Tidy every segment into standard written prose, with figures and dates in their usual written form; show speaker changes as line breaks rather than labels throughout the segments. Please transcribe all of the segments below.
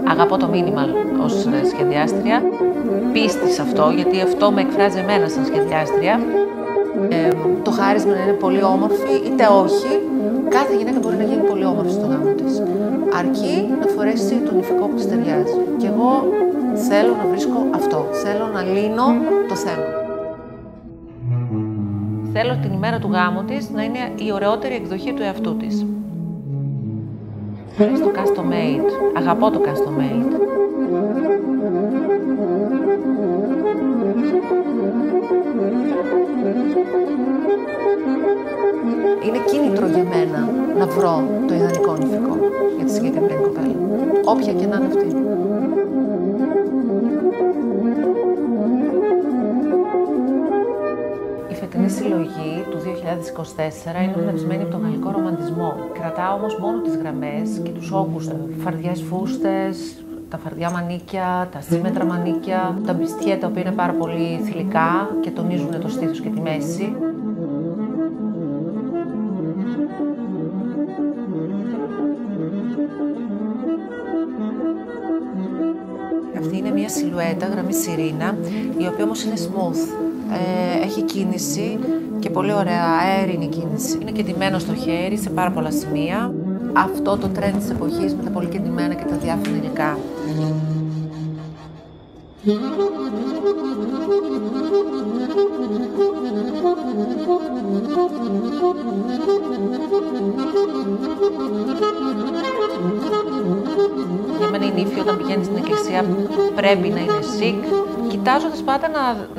Αγαπώ το μίνιμαλ ως σχεδιάστρια, πίστη σε αυτό, γιατί αυτό με εκφράζει εμένα σαν σχεδιάστρια. Το χάρισμα να είναι πολύ όμορφη, είτε όχι, κάθε γυναίκα μπορεί να γίνει πολύ όμορφη στο γάμο της. Αρκεί να φορέσει τον υφικό που της ταιριάζει. Και εγώ θέλω να βρίσκω αυτό, θέλω να λύνω το θέμα. Θέλω την ημέρα του γάμου της να είναι η ωραιότερη εκδοχή του εαυτού της. Στο custom made. Αγαπώ το custom made. Είναι κίνητρο για μένα να βρω το ιδανικό νηφικό για τη συγκεκριμένη κοπέλα. Όποια και να είναι αυτή. Η φετινή συλλογή του 2024 είναι εμπνευσμένη από τον γαλλικό ρομαντισμό. Κρατάω όμως μόνο τις γραμμές και τους όγκους του. Φαρδιές φούστες, τα φαρδιά μανίκια, τα σύμμετρα μανίκια, τα μπιστιέ τα οποία είναι πάρα πολύ θηλυκά και τονίζουν το στήθος και τη μέση. Αυτή είναι μια σιλουέτα, γραμμή σιρήνα, η οποία όμως είναι smooth. Έχει κίνηση και πολύ ωραία αέρινη κίνηση. Είναι κεντημένο στο χέρι σε πάρα πολλά σημεία. Αυτό το trend της εποχής με τα πολύ κεντημένα και τα διάφανα υλικά. Για μένα η νύφη όταν πηγαίνει στην εκκλησία πρέπει να είναι chic, κοιτάζοντας πάντα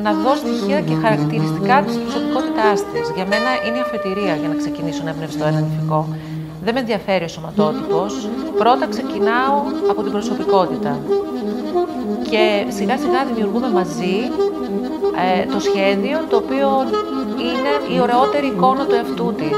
να δω στοιχεία και χαρακτηριστικά της προσωπικότητάς της. Για μένα είναι η αφετηρία για να ξεκινήσω να εμπνευστώ ένα νηφικό. Δεν με ενδιαφέρει ο σωματότυπος, πρώτα ξεκινάω από την προσωπικότητα. Και σιγά σιγά δημιουργούμε μαζί το σχέδιο το οποίο είναι η ωραιότερη εικόνα του εαυτού της.